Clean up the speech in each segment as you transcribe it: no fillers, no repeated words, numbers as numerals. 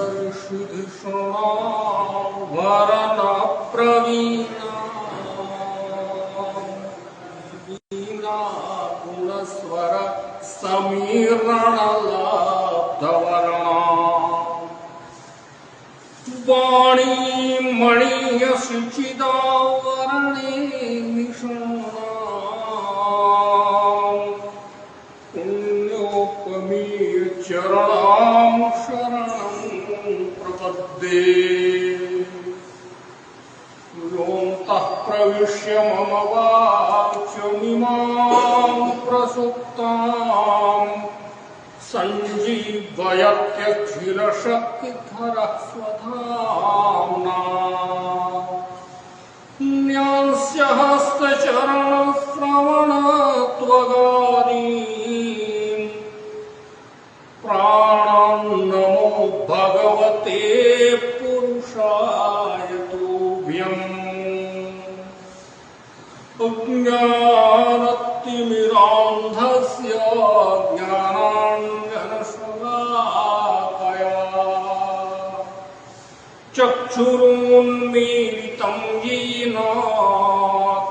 तत्त्वार्थदर्शिधिषणा वरना प्रवीणा वीणा गुणस्वर समीरणलब्धवर्णा वाणी मणियशुचिदावरणे निषण्णा पुण्योपमीय चरणां शरणं प्रपद्ये योऽन्तः प्रविश्य मम वाचमिमां प्रसुप्तां सञ्जीवयत्यखिलशक्तिधरः स्वधाम्ना न्यांस्य हस्तचरणश्रवणत्वगादीन् प्राणान् नमो भगवते पुरुषाय तुभ्यम् अज्ञानतिमिरान्धस्य ज्ञानाञ्जनशलाकया चक्षुरुन्मीलितं येन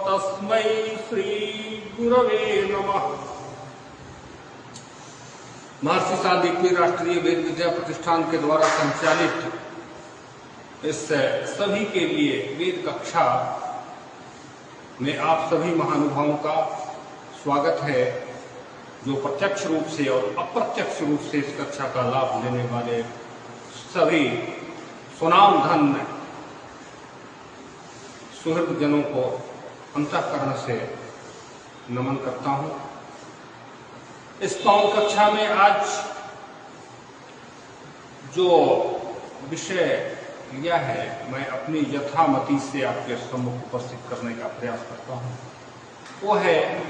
तस्मै श्रीगुरवे नमः। महर्षि सांदीपनि राष्ट्रीय वेद विद्या प्रतिष्ठान के द्वारा संचालित इस सभी के लिए वेद कक्षा में आप सभी महानुभावों का स्वागत है, जो प्रत्यक्ष रूप से और अप्रत्यक्ष रूप से इस कक्षा का लाभ लेने वाले सभी सुनाम धन्य सुहृद जनों को अंतःकरण से नमन करता हूं। इस पावन कक्षा में आज जो विषय लिया है, मैं अपनी यथामति से आपके सम्मुख उपस्थित करने का प्रयास करता हूं। वो है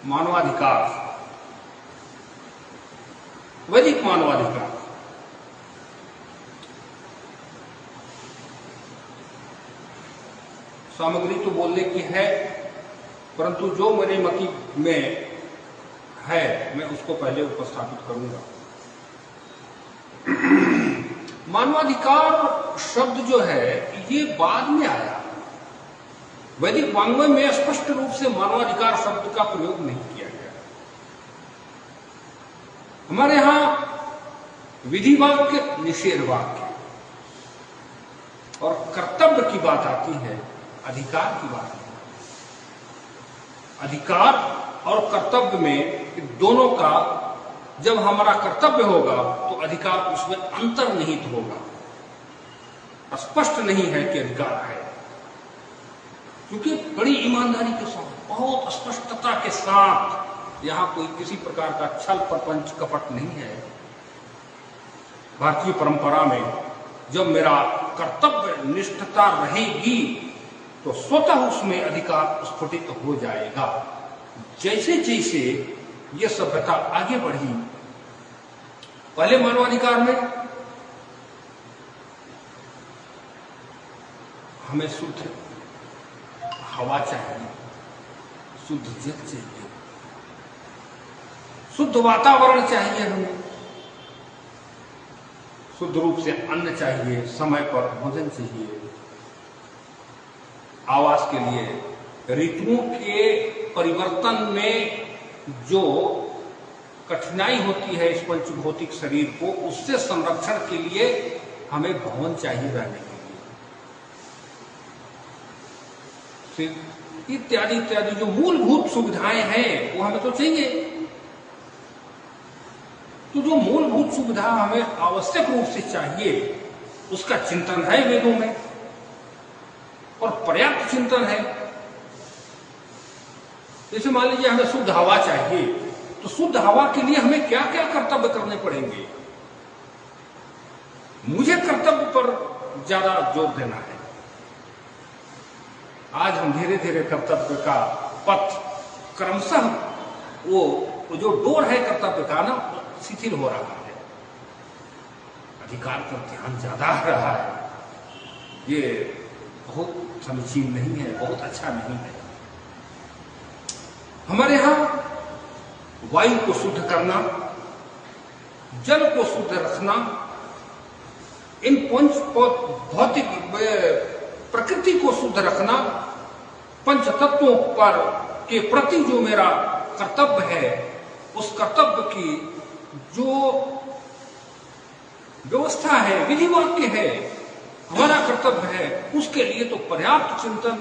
मानवाधिकार, वैदिक मानवाधिकार। सामग्री तो बोलने की है, परंतु जो मेरे मति में है मैं उसको पहले उपस्थापित करूंगा। मानवाधिकार शब्द जो है ये बाद में आया। वैदिक वाङ्मय में स्पष्ट रूप से मानवाधिकार शब्द का प्रयोग नहीं किया गया। हमारे यहां विधि वाक्य, निषेध वाक्य और कर्तव्य की बात आती है, अधिकार की बात है। अधिकार और कर्तव्य में दोनों का जब हमारा कर्तव्य होगा तो अधिकार उसमें अंतर्निहित होगा, स्पष्ट नहीं है कि अधिकार है, क्योंकि बड़ी ईमानदारी के साथ, बहुत स्पष्टता के साथ, यहां कोई किसी प्रकार का छल प्रपंच कपट नहीं है। भारतीय परंपरा में जब मेरा कर्तव्य निष्ठता रहेगी तो स्वतः उसमें अधिकार स्फुटित हो जाएगा। जैसे जैसे ये सभ्यता आगे बढ़ी, पहले मानवाधिकार में हमें शुद्ध हवा चाहिए, शुद्ध जल चाहिए, शुद्ध वातावरण चाहिए, हमें शुद्ध रूप से अन्न चाहिए, समय पर भोजन चाहिए, आवास के लिए ऋतुओं के परिवर्तन में जो कठिनाई होती है इस पंचभौतिक शरीर को, उससे संरक्षण के लिए हमें भवन चाहिए रहने के लिए, इत्यादि इत्यादि जो मूलभूत सुविधाएं हैं वो हमें तो चाहिए। तो जो मूलभूत सुविधा हमें आवश्यक रूप से चाहिए उसका चिंतन है वेदों में और पर्याप्त चिंतन है। जैसे मान लीजिए हमें शुद्ध हवा चाहिए, तो शुद्ध हवा के लिए हमें क्या क्या कर्तव्य करने पड़ेंगे। मुझे कर्तव्य पर ज्यादा जोर देना है। आज हम धीरे धीरे कर्तव्य का पथ क्रमशः वो जो डोर है कर्तव्य का ना शिथिल हो रहा है, अधिकार पर ध्यान ज्यादा आ रहा है। ये बहुत समीचीन नहीं है, बहुत अच्छा नहीं है। हमारे यहां वायु को शुद्ध करना, जल को शुद्ध रखना, इन पंच भौतिक प्रकृति को शुद्ध रखना, पंच तत्वों पर के प्रति जो मेरा कर्तव्य है, उस कर्तव्य की जो व्यवस्था है, विधि वाक्य है, हमारा कर्तव्य है, उसके लिए तो पर्याप्त चिंतन,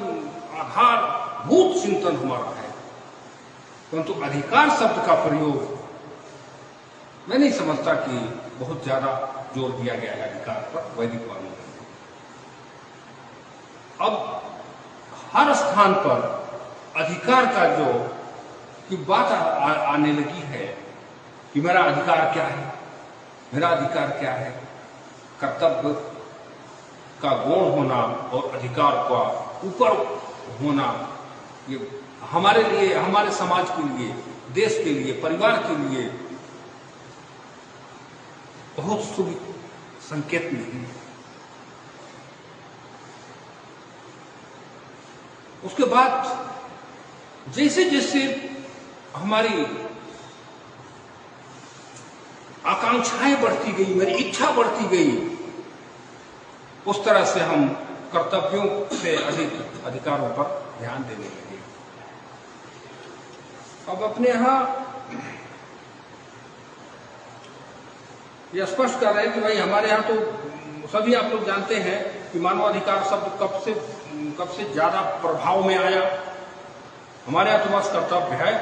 आधारभूत चिंतन हमारा है। परंतु अधिकार शब्द का प्रयोग मैं नहीं समझता कि बहुत ज्यादा जोर दिया गया है अधिकार पर वैदिक वाणी में। अब हर स्थान पर अधिकार का जो की बात आने लगी है कि मेरा अधिकार क्या है, मेरा अधिकार क्या है। कर्तव्य का गौण होना और अधिकार का ऊपर होना, ये हमारे लिए, हमारे समाज के लिए, देश के लिए, परिवार के लिए बहुत शुभ संकेत नहीं है। उसके बाद जैसे जैसे हमारी आकांक्षाएं बढ़ती गई, मेरी इच्छा बढ़ती गई, उस तरह से हम कर्तव्यों से अधिक अधिकारों पर ध्यान देने लगे। अब अपने यहां यह स्पष्ट कर रहे हैं कि भाई हमारे यहां तो सभी आप लोग जानते हैं कि मानवाधिकार शब्द कब से ज्यादा प्रभाव में आया। हमारे यहां तो बस कर्तव्य है।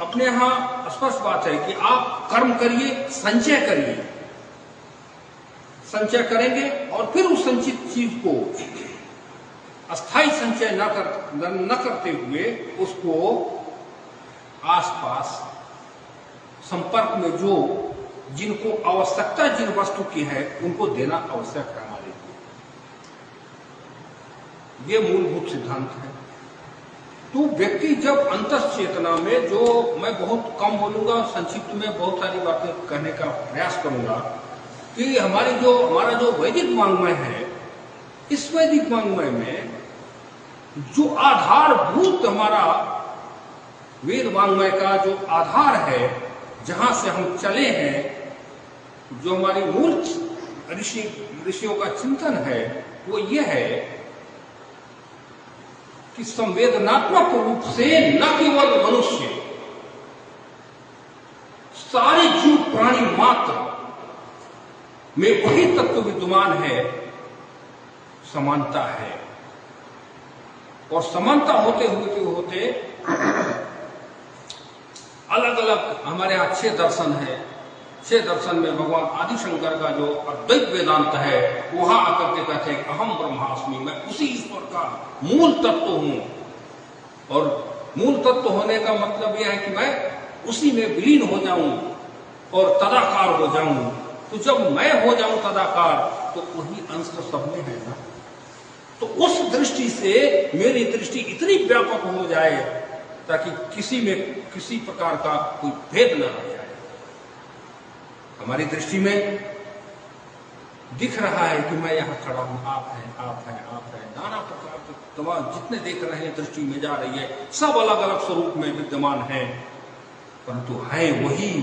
अपने यहां स्पष्ट बात है कि आप कर्म करिए, संचय करिए, संचय करेंगे और फिर उस संचित चीज को अस्थायी संचय न करते हुए उसको आसपास संपर्क में जो जिनको आवश्यकता जिन वस्तु की है उनको देना आवश्यक है हमारे लिए। ये मूलभूत सिद्धांत है। तो व्यक्ति जब अंतश्चेतना में, जो मैं बहुत कम बोलूंगा, संक्षिप्त में बहुत सारी बातें कहने का प्रयास करूंगा, कि हमारा जो वैदिक वाङ्मय है, इस वैदिक वाङ्मय में जो आधारभूत हमारा वेद वाङ्मय का जो आधार है, जहां से हम चले हैं, जो हमारी मूल ऋषियों का चिंतन है, वो ये है कि संवेदनात्मक रूप से न केवल मनुष्य, सारे जीव प्राणी मात्र में वही तत्व विद्यमान है, समानता है। और समानता होते होते अलग अलग हमारे यहां 6 दर्शन है। 6 दर्शन में भगवान आदिशंकर का जो अद्वैत वेदांत है, वहां आकर के कहते हैं अहम ब्रह्मास्मि, मैं उसी ईश्वर का मूल तत्व हूं। और मूल तत्व होने का मतलब यह है कि मैं उसी में विलीन हो जाऊं और तदाकार हो जाऊं। तो जब मैं हो जाऊं तदाकार, तो वही अंश तो सब में है ना। तो उस दृष्टि से मेरी दृष्टि इतनी व्यापक हो जाए ताकि किसी में किसी प्रकार का कोई भेद न रह जाए। हमारी दृष्टि में दिख रहा है कि मैं यहां खड़ा हूं, आप हैं, आप हैं, आप हैं, नाना प्रकार के तमाम जितने देख रहे हैं दृष्टि में जा रही है, सब अलग अलग स्वरूप में विद्यमान है, परंतु है वही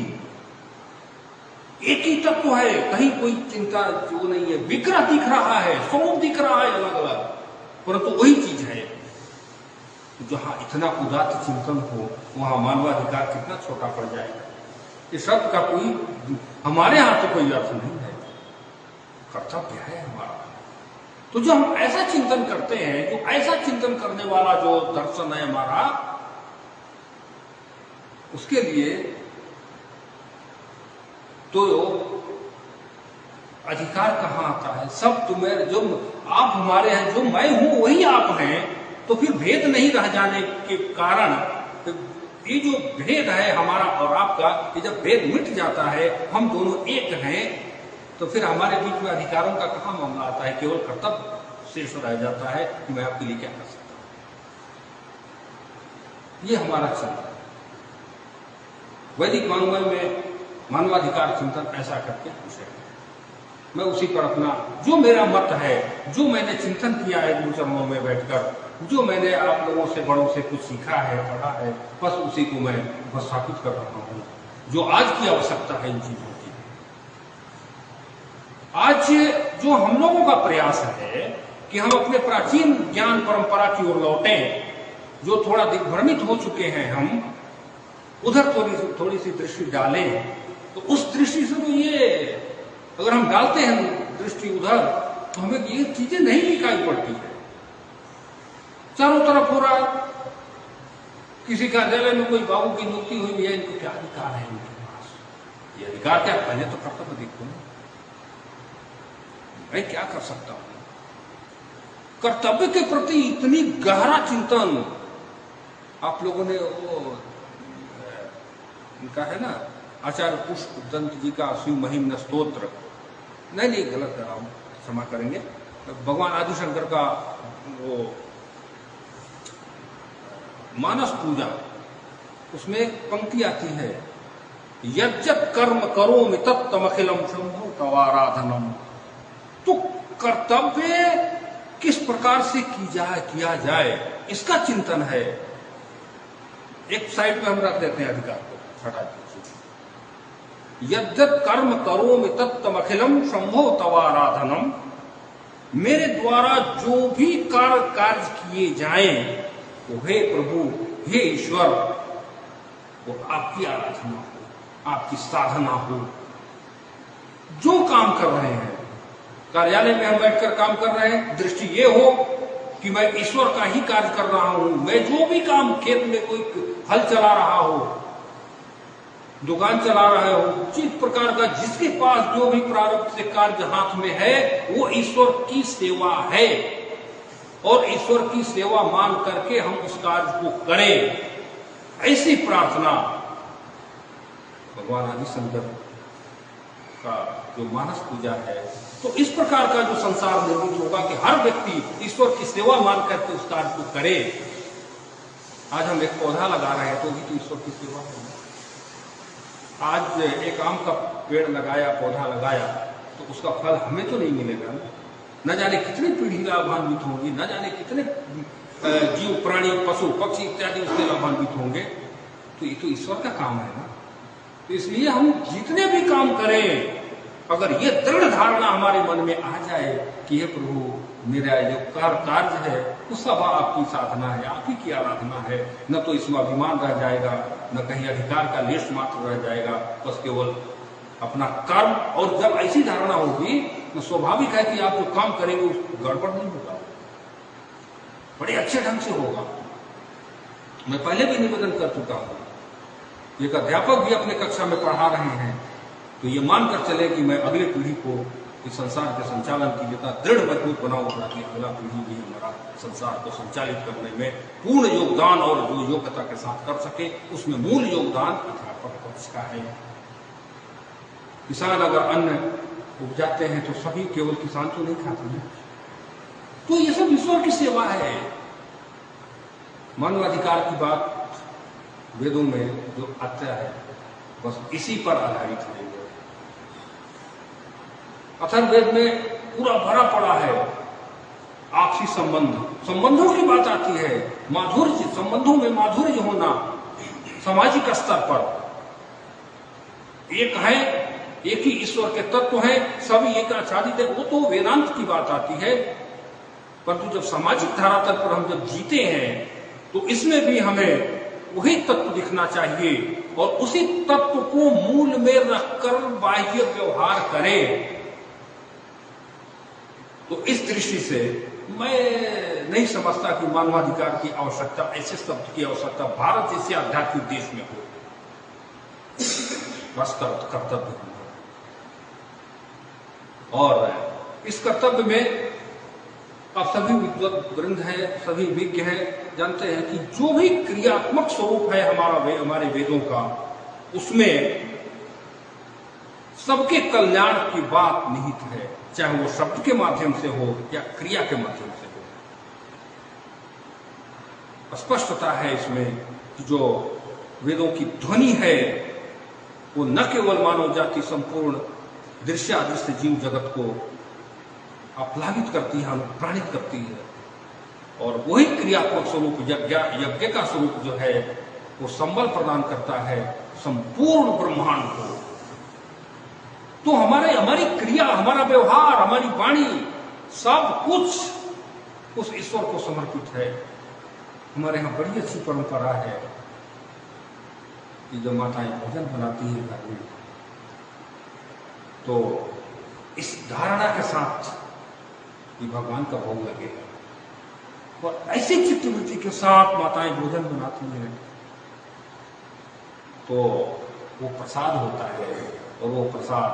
एक ही तत्व है। कहीं कोई चिंता जो नहीं है। विग्रह दिख रहा है, स्वरूप दिख रहा है अलग अलग, परंतु वही चीज है। जहां इतना उदात्त चिंतन हो, वहां मानवाधिकार कितना छोटा पड़ जाएगा। इस शब्द का कोई हमारे यहां तो कोई अर्थ नहीं है। कर्तव्य है हमारा। तो जो हम ऐसा चिंतन करते हैं, जो ऐसा चिंतन करने वाला जो दर्शन है हमारा, उसके लिए तो अधिकार कहां आता है। सब तुम्हें, जो आप हमारे हैं, जो मैं हूं वही आप हैं, तो फिर भेद नहीं रह जाने के कारण, ये जो भेद है हमारा और आपका, ये जब भेद मिट जाता है, हम दोनों एक हैं, तो फिर हमारे बीच में अधिकारों का कहां मामला आता है। केवल कर्तव्य शेष रह जाता है कि मैं आपके लिए क्या कर सकता हूं। ये हमारा चिंतन वैदिक वाङ्मय में मानवाधिकार चिंतन ऐसा करके विषय है। मैं उसी पर अपना जो मेरा मत है, जो मैंने चिंतन किया है गुरु चरणों में बैठकर, जो मैंने आप लोगों से बड़ों से कुछ सीखा है, पढ़ा है, बस उसी को मैं उपस्थापित कर रहा हूँ। जो आज की आवश्यकता है इन चीजों की, आज जो हम लोगों का प्रयास है कि हम अपने प्राचीन ज्ञान परंपरा की ओर लौटें, जो थोड़ा दिग्भ्रमित हो चुके हैं, हम उधर थोड़ी सी दृष्टि डालें। तो उस दृष्टि से तो ये अगर हम डालते हैं दृष्टि उधर, तो हमें ये चीजें नहीं दिखाई पड़ती है। चारों तरफ हो रहा है, किसी कार्यालय में कोई बाबू की नियुक्ति हुई है, इनको क्या अधिकार है इनके पास? ये अधिकार क्या? पहले तो कर्तव्य देखो, मैं क्या कर सकता हूं? कर्तव्य के प्रति इतनी गहरा चिंतन आप लोगों ने, वो इनका है ना आचार्य पुष्प दंत जी का शिव महिम्न स्तोत्र, नहीं गलत कर रहा हूं, क्षमा करेंगे, भगवान आदिशंकर का वो मानस पूजा, उसमें एक पंक्ति आती है, यज्जत कर्म करोमि तत्तमखिलम शंभो तवाराधनम। तो कर्तव्य किस प्रकार से किया जाए, इसका चिंतन है। एक साइड में हम रख देते हैं अधिकार को, हटा दीजिए। यद्यत कर्म करोमि तत्तमखिलम शंभो तवाराधनम। मेरे द्वारा जो भी कार्य किए जाएं, वो हे प्रभु, हे ईश्वर, वो आपकी आराधना हो, आपकी साधना हो। जो काम कर रहे हैं, कार्यालय में हम बैठकर काम कर रहे हैं, दृष्टि ये हो कि मैं ईश्वर का ही कार्य कर रहा हूं। मैं जो भी काम, खेत में कोई हल चला रहा हो, दुकान चला रहा हो, जिस प्रकार का जिसके पास जो भी प्रारब्ध से कार्य हाथ में है, वो ईश्वर की सेवा है। और ईश्वर की सेवा मान करके हम उस कार्य को करें, ऐसी प्रार्थना भगवान आदिशंकर का जो मानस पूजा है। तो इस प्रकार का जो संसार निर्मित होगा कि हर व्यक्ति ईश्वर की सेवा मान करके उस कार्य को करे। आज हम एक पौधा लगा रहे हैं तो भी तो ईश्वर की सेवा है। आज एक आम का पेड़ लगाया, पौधा लगाया, तो उसका फल हमें तो नहीं मिलेगा, न जाने कितनी पीढ़ी लाभान्वित होंगी, न जाने कितने जीव, प्राणी, पशु, पक्षी इत्यादि उससे लाभान्वित होंगे। तो ये तो ईश्वर का काम है ना। तो इसलिए हम जितने भी काम करें, अगर ये दृढ़ धारणा हमारे मन में आ जाए कि हे प्रभु, मेरा जो कार्य है वो सब आपकी साधना है, आप ही की आराधना है, न तो इसमें अभिमान रह जाएगा, न कहीं अधिकार का लेश मात्र रह जाएगा, बस केवल अपना कर्म। और जब ऐसी धारणा होगी तो स्वाभाविक है कि आप जो काम करेंगे उस गड़बड़ नहीं होगा, बड़े अच्छे ढंग से होगा। मैं पहले भी निवेदन कर चुका हूं, एक अध्यापक भी अपने कक्षा में पढ़ा रहे हैं, तो ये मानकर चले कि मैं अगले पीढ़ी को इस संसार के संचालन की जितना दृढ़ मजबूत बनाऊंगा कि अगला पीढ़ी भी हमारा संसार को संचालित करने में पूर्ण योगदान और जो योग्यता के साथ कर सके। उसमें मूल योगदान अध्यापक पक्ष का है। किसान अगर अन्न उपजाते हैं तो सभी, केवल किसान तो नहीं खाते हैं। तो ये सब ईश्वर की सेवा है। मानवाधिकार की बात वेदों में जो आता है, बस इसी पर आधारित है। अथर्ववेद में पूरा भरा पड़ा है आपसी संबंधों की बात आती है। माधुर्य, संबंधों में माधुर्य होना, सामाजिक स्तर पर एक है, एक ही ईश्वर के तत्व हैं, सभी एक आच्छादित है, वो तो वेदांत की बात आती है। परंतु जब सामाजिक धरातल पर हम जब जीते हैं, तो इसमें भी हमें वही तत्व दिखना चाहिए और उसी तत्व को मूल में रखकर बाह्य व्यवहार करें। तो इस दृष्टि से मैं नहीं समझता कि मानवाधिकार की आवश्यकता, ऐसे शब्द की आवश्यकता भारत जैसे आध्यात्मिक देश में हो। बस कर्तव्य और इस कर्तव्य में आप सभी विद्वत वृंद हैं, सभी विज्ञ हैं, जानते हैं कि जो भी क्रियात्मक स्वरूप है हमारे वेदों का, उसमें सबके कल्याण की बात निहित है, चाहे वो शब्द के माध्यम से हो या क्रिया के माध्यम से हो। स्पष्टता है इसमें कि जो वेदों की ध्वनि है वो न केवल मानव जाति संपूर्ण दृश्य अदृश्य जीव जगत को आप्लावित करती है, अनुप्राणित करती है, और वही क्रियात्मक स्वरूप यज्ञ का स्वरूप जो है वो संबल प्रदान करता है संपूर्ण ब्रह्मांड को। तो हमारी क्रिया, हमारा व्यवहार, हमारी वाणी, सब कुछ उस ईश्वर को समर्पित है। हमारे यहाँ बड़ी अच्छी परंपरा है कि जब माताएं भोजन बनाती है घर में, तो इस धारणा के साथ कि भगवान का भोग लगेगा, और ऐसी चित्तवृत्ति के साथ माताएं भोजन बनाती हैं, तो वो प्रसाद होता है, और वो प्रसाद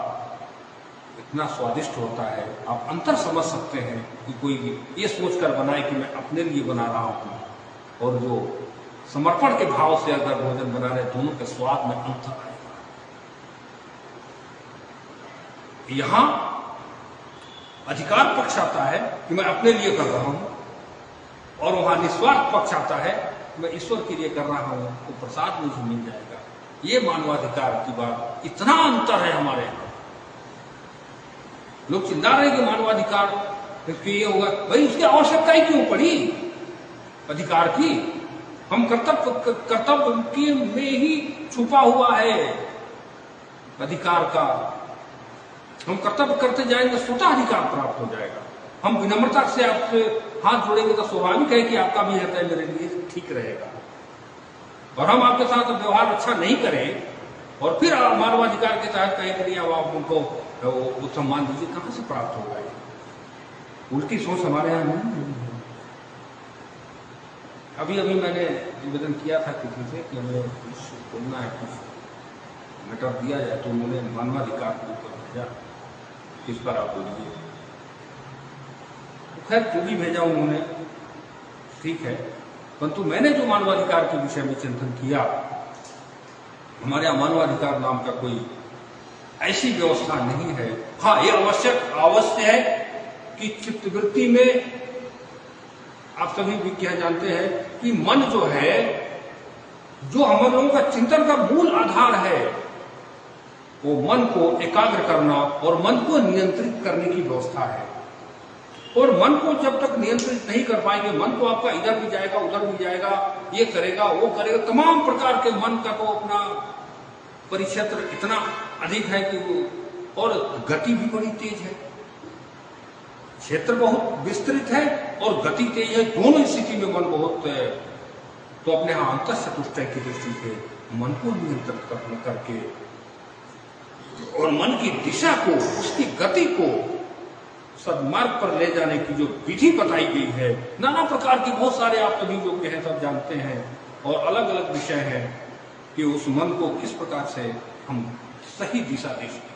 इतना स्वादिष्ट होता है, आप अंतर समझ सकते हैं कि कोई ये सोचकर बनाए कि मैं अपने लिए बना रहा हूं, और जो समर्पण के भाव से अगर भोजन बना रहे, दोनों के स्वाद में अंतर आएगा। यहां अधिकार पक्ष आता है कि मैं अपने लिए कर रहा हूं, और वहां निस्वार्थ पक्ष आता है मैं ईश्वर के लिए कर रहा हूं, तो प्रसाद मुझे मिल जाएगा। ये मानवाधिकार की बात, इतना अंतर है हमारे यहाँ। लोग चिल्ला रहे कि मानवाधिकार कि ये होगा, भाई उसकी आवश्यकता ही क्यों पड़ी अधिकार की? हम कर्तव्य के में ही छुपा हुआ है अधिकार का। हम कर्तव्य करते जाएंगे, स्वतः अधिकार प्राप्त हो जाएगा। हम विनम्रता से आपसे हाथ जोड़ेंगे तो स्वाभाविक है कि आपका भी हृदय मेरे लिए ठीक रहेगा। और हम आपके साथ व्यवहार अच्छा नहीं करें और फिर मानवाधिकार के तहत कहें कि अब आप उनको वो सम्मान दीजिए, कहां से प्राप्त होगा? उल्टी सोच हमारे यहाँ नहीं। अभी अभी मैंने निवेदन किया था किसी से कि हमें कुछ बोलना है, कुछ मैटर दिया जाए, तो उन्होंने मानवाधिकार को भेजा, किस पर आप बोलिए। तो खैर जो भी भेजा उन्होंने ठीक है, परंतु मैंने जो मानवाधिकार के विषय में चिंतन किया, हमारे यहाँ मानवाधिकार नाम का कोई ऐसी व्यवस्था नहीं है। हाँ, ये अवश्य है कि चित्तवृत्ति में आप सभी विज्ञ जानते हैं कि मन जो है, जो हम लोगों का चिंतन का मूल आधार है, वो मन को एकाग्र करना और मन को नियंत्रित करने की व्यवस्था है। और मन को जब तक नियंत्रित नहीं कर पाएंगे, मन तो आपका इधर भी जाएगा, उधर भी जाएगा, ये करेगा, वो करेगा, तमाम प्रकार के मन का तो अपना परिक्षेत्र इतना अधिक है कि वो, और गति भी बड़ी तेज है, क्षेत्र बहुत विस्तृत है और गति तेज है। दोनों स्थिति में मन बहुत, तो अपने यहाँ अंतर चतुष्टय की दृष्टि से मन को नियंत्रित करके और मन की दिशा को, उसकी गति को सदमार्ग पर ले जाने की जो विधि बताई गई है, नाना प्रकार की बहुत सारे आप सभी लोग हैं, सब जानते हैं, और अलग अलग विषय है कि उस मन को किस प्रकार से हम सही दिशा दे सकें।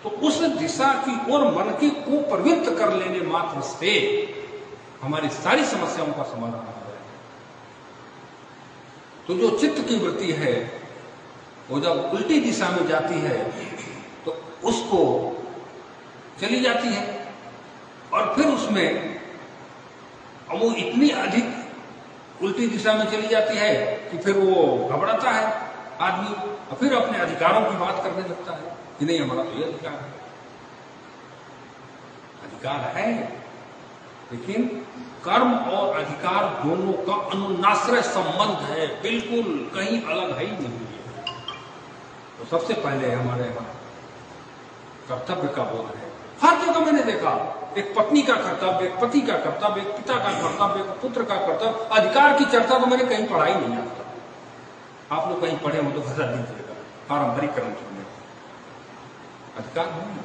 तो उस दिशा की ओर मन की को प्रवृत्त कर लेने मात्र से हमारी सारी समस्याओं का समाधान हो जाएगा। तो जो चित्त की वृत्ति है वो जब उल्टी दिशा में जाती है तो उसको चली जाती है, और फिर उसमें वो इतनी अधिक उल्टी दिशा में चली जाती है कि फिर वो घबराता है आदमी, और फिर अपने अधिकारों की बात करने लगता है कि नहीं, हमारा तो ये अधिकार है। अधिकार है, लेकिन कर्म और अधिकार दोनों का अनुनाश्रय संबंध है, बिल्कुल कहीं अलग है ही नहीं। तो सबसे पहले हमारे यहाँ कर्तव्य का बोध है। हर जगह मैंने देखा, एक पत्नी का कर्तव्य, एक पति का कर्तव्य, एक पिता का कर्तव्य, एक पुत्र का कर्तव्य। अधिकार की चर्चा तो मैंने कहीं पढ़ा ही नहीं आता। आप लोग कहीं पढ़े हो तो बता दीजिएगा, पारंपरिक ग्रंथों में अधिकार नहीं।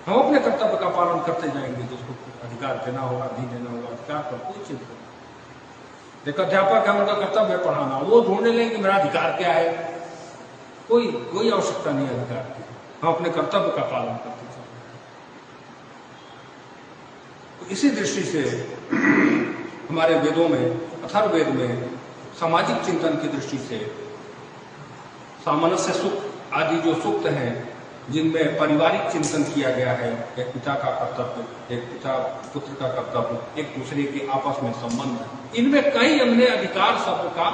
हम अपने कर्तव्य का पालन करते जाएंगे तो उसको अधिकार देना होगा, नहीं देना होगा, अधिकार पर कोई चिंता नहीं। एक अध्यापक है, उनका कर्तव्य है पढ़ाना, वो ढूंढने लेंगे मेरा अधिकार क्या है। कोई आवश्यकता नहीं अधिकार की, हम अपने कर्तव्य का पालन करते चलें। तो इसी दृष्टि से हमारे वेदों में, अथर्ववेद में सामाजिक चिंतन की दृष्टि से सामंजस्य सुख आदि जो सूक्त हैं, जिनमें पारिवारिक चिंतन किया गया है, एक पिता का कर्तव्य, एक पिता पुत्र का कर्तव्य, एक दूसरे के आपस में संबंध, इनमें कहीं हमने अधिकार शब्द का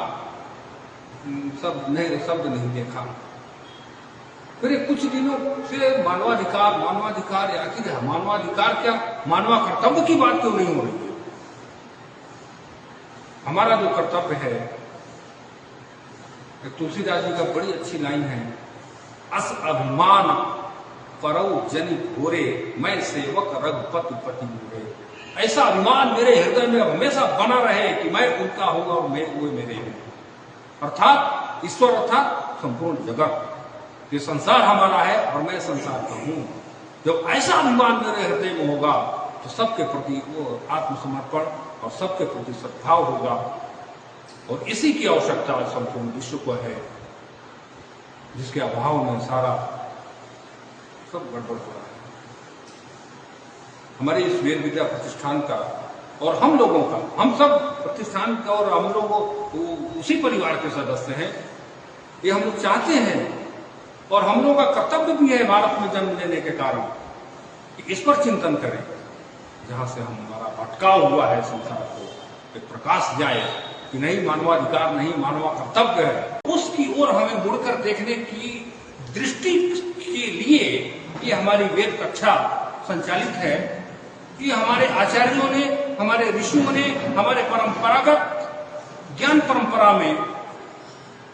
शब्द नहीं देखा। फिर ये कुछ दिनों से मानवाधिकार मानवाधिकार, आखिर मानवाधिकार क्या, मानवा कर्तव्य की बात क्यों नहीं हो रही है? हमारा जो कर्तव्य है, तुलसीदास जी का बड़ी अच्छी लाइन है, अस अभिमान करऊ जनि घोरे, मैं सेवक रघुपति पति मोरे। ऐसा अभिमान मेरे हृदय में हमेशा बना रहे कि मैं उनका हूं और वो मेरे हैं। अर्थात ईश्वर अर्थात संपूर्ण जगत, ये संसार हमारा है और मैं संसार का हूं। जब ऐसा अभिमान मेरे हृदय में होगा तो सबके प्रति वो आत्मसमर्पण और सबके प्रति सद्भाव होगा। और इसी की आवश्यकता संपूर्ण विश्व को है, जिसके अभाव में सारा सब गड़बड़ हो रहा है। हमारे इस वेद विद्या प्रतिष्ठान का और हम लोगों का, हम सब प्रतिष्ठान का और हम लोग उसी परिवार के सदस्य हैं, ये हम लोग चाहते हैं और हम लोगों का कर्तव्य भी है भारत में जन्म लेने के कारण कि इस पर चिंतन करें, जहां से हमारा भटकाव हुआ है संसार को एक प्रकाश जाए कि नहीं, मानवाधिकार नहीं, मानवा कर्तव्य है। उसकी ओर हमें मुड़कर देखने की दृष्टि के लिए ये हमारी वेद कक्षा संचालित है। ये हमारे आचार्यों ने, हमारे ऋषियों ने, हमारे परंपरागत ज्ञान परंपरा में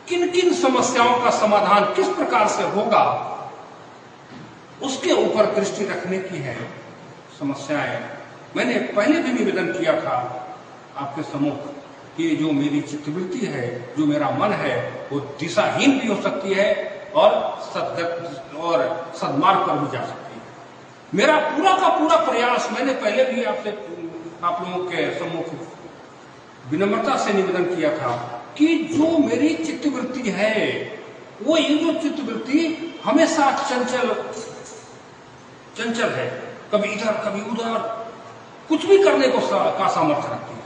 किन किन समस्याओं का समाधान किस प्रकार से होगा, उसके ऊपर दृष्टि रखने की है समस्याएं। मैंने पहले भी निवेदन किया था आपके सम्मुख कि जो मेरी चित्तवृत्ति है, जो मेरा मन है, वो दिशाहीन भी हो सकती है और सद्मार्ग पर भी जा सकती है। मेरा पूरा का पूरा प्रयास, मैंने पहले भी आपसे आप लोगों के सम्मुख विनम्रता से निवेदन किया था कि जो मेरी चित्तवृत्ति है, वो ये जो चित्तवृत्ति हमेशा चंचल है, कभी इधर कभी उधर, कुछ भी करने को का सामर्थ्य रखती है।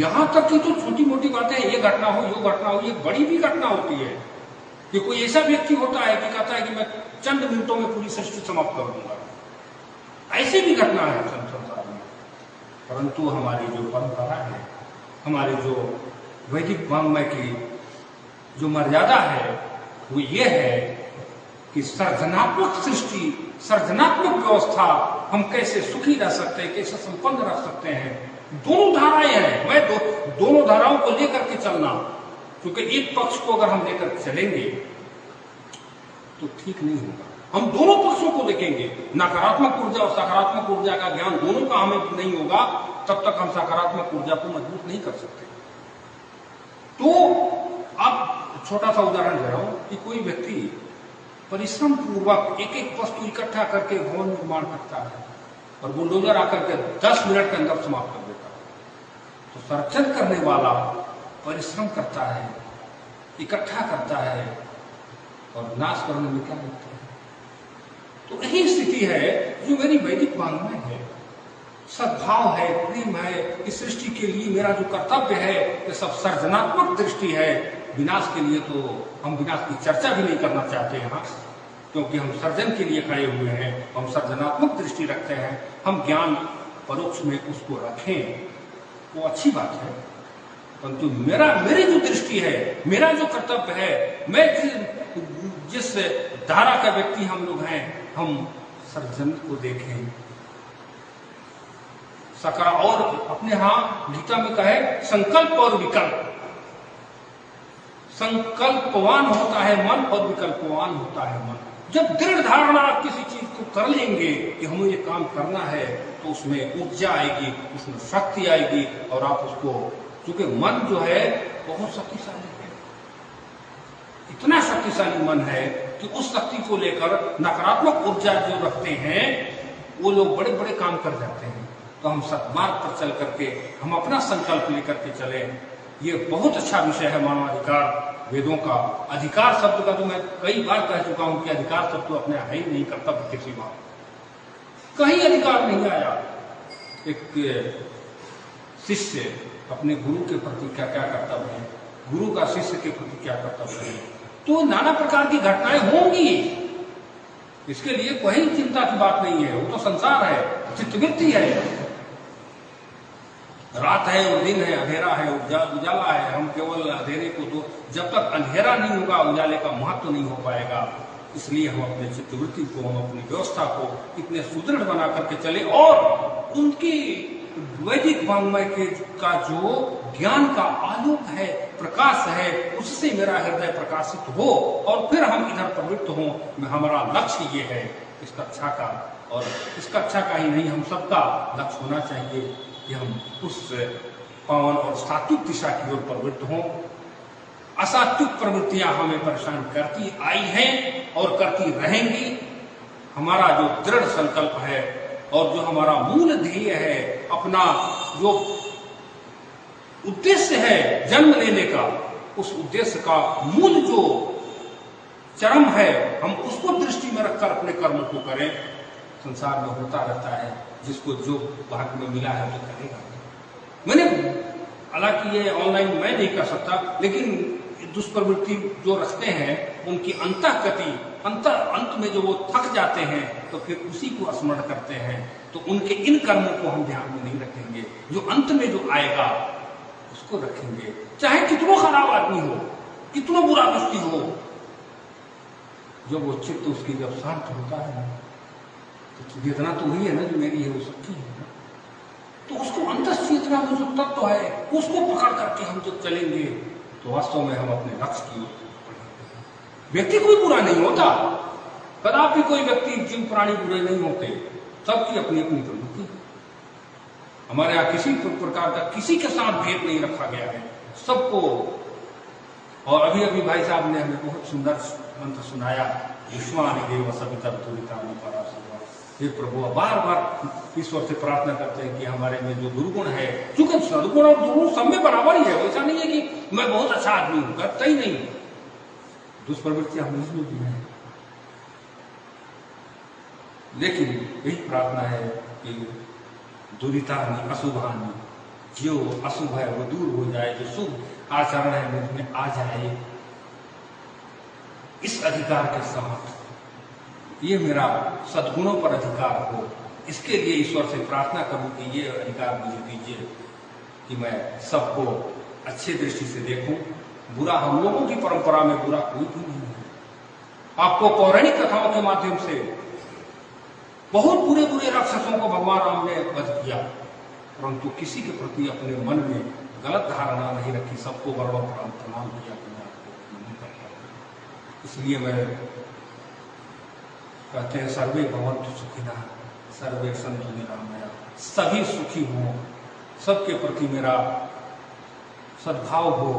यहां तक कि तो छोटी मोटी बातें, ये घटना हो, यो घटना हो, ये बड़ी भी घटना होती है कि कोई ऐसा व्यक्ति होता है कि कहता है कि मैं चंद मिनटों में पूरी सृष्टि समाप्त कर दूंगा। ऐसी भी घटना है संसार में। परंतु हमारी जो परंपरा है, हमारी जो वैदिक वाङ्मय की जो मर्यादा है, वो ये है कि सर्जनात्मक सृष्टि, सर्जनात्मक व्यवस्था हम कैसे सुखी रह सकते हैं, कैसे संपन्न रख सकते हैं। दोनों धाराएं हैं, मैं दोनों धाराओं को लेकर के चलना, क्योंकि एक पक्ष को अगर हम लेकर चलेंगे तो ठीक नहीं होगा। हम दोनों पक्षों को देखेंगे, नकारात्मक ऊर्जा और सकारात्मक ऊर्जा का ज्ञान दोनों का हमें नहीं होगा, तब तक हम सकारात्मक ऊर्जा को मजबूत नहीं कर सकते। तो अब छोटा सा उदाहरण दे रहा हूं कि कोई व्यक्ति परिश्रम पूर्वक एक एक वस्तु इकट्ठा करके भवन निर्माण करता है और बुलडोजर आकर के 10 मिनट के अंदर समाप्त कर देता है। तो सर्जन करने वाला परिश्रम करता है, इकट्ठा करता है और नाश करने में क्या लगता है। तो यही स्थिति है जो मेरी वैदिक वाङ्मय है। सद्भाव है, प्रेम है, इस सृष्टि के लिए मेरा जो कर्तव्य है, ये सब सर्जनात्मक दृष्टि है। विनाश के लिए तो हम विनाश की चर्चा भी नहीं करना चाहते यहाँ, क्योंकि हम सर्जन के लिए खड़े हुए हैं, हम सर्जनात्मक दृष्टि रखते हैं। हम ज्ञान परोक्ष में उसको रखें, वो अच्छी बात है। परंतु मेरी जो दृष्टि है, मेरा जो कर्तव्य है, मैं जिस धारा का व्यक्ति हम लोग हैं, हम सर्जन को देखें सका। और अपने यहां गीता में कहे संकल्प और विकल्प, संकल्पवान होता है मन और विकल्पवान होता है मन। जब दृढ़ धारणा किसी चीज को कर लेंगे कि हमें ये काम करना है, तो उसमें ऊर्जा आएगी, उसमें शक्ति आएगी और आप उसको, क्योंकि मन जो है बहुत शक्तिशाली है, इतना शक्तिशाली मन है कि उस शक्ति को लेकर नकारात्मक ऊर्जा जो रखते हैं वो लोग बड़े बड़े काम कर जाते हैं। तो हम सद्मार्ग पर चल करके हम अपना संकल्प लेकर के चले। ये बहुत अच्छा विषय है मानवाधिकार, वेदों का अधिकार शब्द का तो मैं कई बार कह चुका हूं कि अधिकार शब्द तो अपने है ही नहीं, कर्तव्य के सिवा कहीं अधिकार नहीं आया। एक शिष्य अपने गुरु के प्रति क्या क्या कर्तव्य है, गुरु का शिष्य के प्रति क्या कर्तव्य है, तो नाना प्रकार की घटनाएं होंगी। इसके लिए कोई चिंता की बात नहीं है, वो तो संसार है, चित्तवृत्ति है। रात है और दिन है, अंधेरा है उजाला है। हम केवल अंधेरे को तो जब तक अंधेरा नहीं होगा उजाले का महत्व नहीं हो पाएगा। इसलिए हम अपने चित्तवृत्ति को, हम अपनी व्यवस्था को इतने सुदृढ़ बना करके चले और उनकी वैदिक वाङ्मय के का जो ज्ञान का आलोक है, प्रकाश है, उससे मेरा हृदय प्रकाशित हो और फिर हम इधर प्रवृत्त हों। हमारा लक्ष्य ये है इस कक्षा का, और इस कक्षा का ही नहीं, हम सबका लक्ष्य होना चाहिए कि हम उस पावन और सात्विक दिशा की ओर प्रवृत्त हों। असात्विक प्रवृत्तियां हमें परेशान करती आई हैं और करती रहेंगी। हमारा जो दृढ़ संकल्प है और जो हमारा मूल ध्येय है, अपना जो उद्देश्य है जन्म लेने का, उस उद्देश्य का मूल जो चरम है, हम उसको दृष्टि में रखकर अपने कर्म को करें। संसार में होता रहता है, जिसको जो भाग्य में मिला है तो करेगा। मैंने हालांकि ये ऑनलाइन मैं नहीं कर सकता, लेकिन दुष्प्रवृत्ति जो रखते हैं उनकी अंत में जो वो थक जाते हैं तो फिर उसी को स्मरण करते हैं, तो उनके इन कर्मों को हम ध्यान में नहीं रखेंगे। जो अंत में जो आएगा उसको रखेंगे, चाहे कितना खराब आदमी हो, कितना बुरा व्यक्ति हो। जब वो चित्त उसकी जब शांत होता है तो चेतना तो वही है ना जो मेरी है, वो सबकी है ना। तो उसको अंतस चेतना में जो तत्व है उसको पकड़ करके हम जब चलेंगे तो वास्तव में हम अपने लक्ष्य की ओर बढ़ेंगे। व्यक्ति कोई बुरा नहीं होता, कदापि कोई व्यक्ति जीव प्राणी बुरे नहीं होते, सबकी अपनी अपनी प्रवृत्ति है। हमारे यहाँ किसी प्रकार का किसी के साथ भेद नहीं रखा गया है, सबको। और अभी अभी भाई साहब ने हमें बहुत सुंदर मंत्र सुनाया, युष्मानि देव सविता तुरितानि पराशर। हे प्रभु, बार बार ईश्वर से प्रार्थना करते हैं कि हमारे में जो दुर्गुण है, चूंकि सदगुण और दुर्गुण सब में बराबर ही है, ऐसा नहीं है कि मैं बहुत अच्छा आदमी हूं, करता ही नहीं। दुष्प्रवृत्तियां हम इसमें भी हैं, लेकिन यही प्रार्थना है कि दुरितानि अशुभानि, जो अशुभ है वो दूर हो जाए, जो शुभ आचरण है मुझ में आ जाए। इस अधिकार के साथ ये मेरा सद्गुणों पर अधिकार हो, इसके लिए ईश्वर से प्रार्थना करूं कि ये अधिकार मुझे दीजिए कि मैं सबको अच्छे दृष्टि से देखूं। बुरा हम लोगों की परंपरा में बुरा कोई भी नहीं है। आपको पौराणिक कथाओं के माध्यम से बहुत बुरे बुरे राक्षसों को भगवान राम ने वध किया, परंतु किसी के प्रति अपने मन में गलत धारणा नहीं रखी, सबको बरबर प्रणाम किया, अपने आप को नहीं करता। इसलिए मैं कहते हैं सर्वे भवन्तु सुखिनः सर्वे सन्तु निरामया, सभी सुखी हों, सबके प्रति मेरा सद्भाव हो।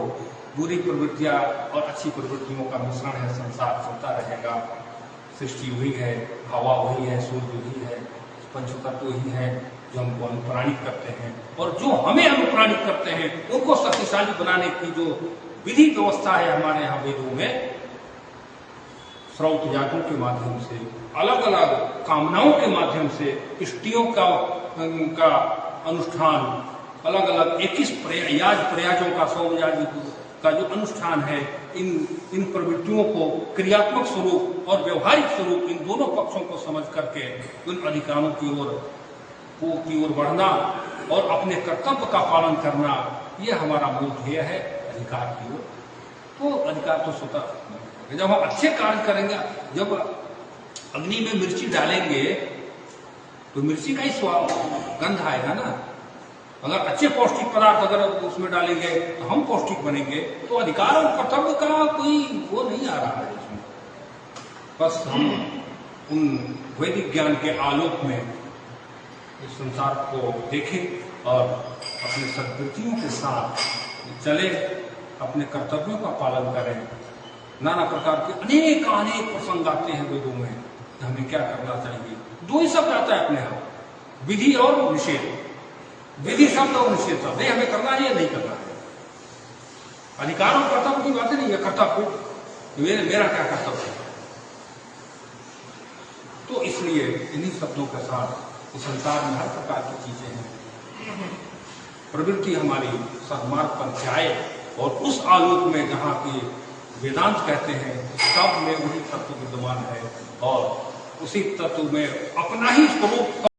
बुरी प्रवृत्तियां और अच्छी प्रवृत्तियों का मिश्रण है, संसार चलता रहेगा। सृष्टि वही है, हवा वही है, सूर्य वही है, पंचतत्व वही है जो हमको अनुप्राणित करते हैं, और जो हमें अनुप्राणित करते हैं उनको शक्तिशाली बनाने की जो विधि व्यवस्था है हमारे यहाँ वेदों में, श्रौत यागों के माध्यम से, अलग अलग कामनाओं के माध्यम से, इष्टियों का अनुष्ठान, अलग अलग 21 प्रयाजों का, सौमयाजी का जो अनुष्ठान है, इन प्रवृत्तियों को क्रियात्मक स्वरूप और व्यवहारिक स्वरूप, इन दोनों पक्षों को समझ करके उन अधिकारों की ओर बढ़ना और अपने कर्तव्य का पालन करना, ये हमारा मूल ध्येय है अधिकार की ओर। तो अधिकार तो स्वतः, जब हम अच्छे कार्य करेंगे, जब अग्नि में मिर्ची डालेंगे तो मिर्ची का ही स्वाद गंध आएगा ना। अगर अच्छे पौष्टिक पदार्थ अगर उसमें डालेंगे तो हम पौष्टिक बनेंगे। तो अधिकार और कर्तव्य का कोई वो नहीं आ रहा है इसमें। बस हम उन वैदिक ज्ञान के आलोक में इस संसार को देखें और अपने सद्वृत्तियों के साथ चले, अपने कर्तव्यों का पालन करें। नाना प्रकार के अनेक प्रसंग आते हैं वेदों में, हमें क्या करना चाहिए। दो ही शब्द आता है अपने यहाँ, विधि और निषेध। विधि शब्द और निषेध शब्द, ये हमें करना है या नहीं करना है। अधिकार और कर्तव्य की बातें नहीं है, कर्तव्य मेरा क्या कर्तव्य है। तो इसलिए इन्हीं शब्दों के साथ इस संसार में हर प्रकार की चीजें हैं, प्रवृत्ति हमारी सन्मार्ग पर जाए और उस आलोक में जहाँ की वेदांत कहते हैं सब में वही तत्व विद्यमान है और उसी तत्व में अपना ही स्वरूप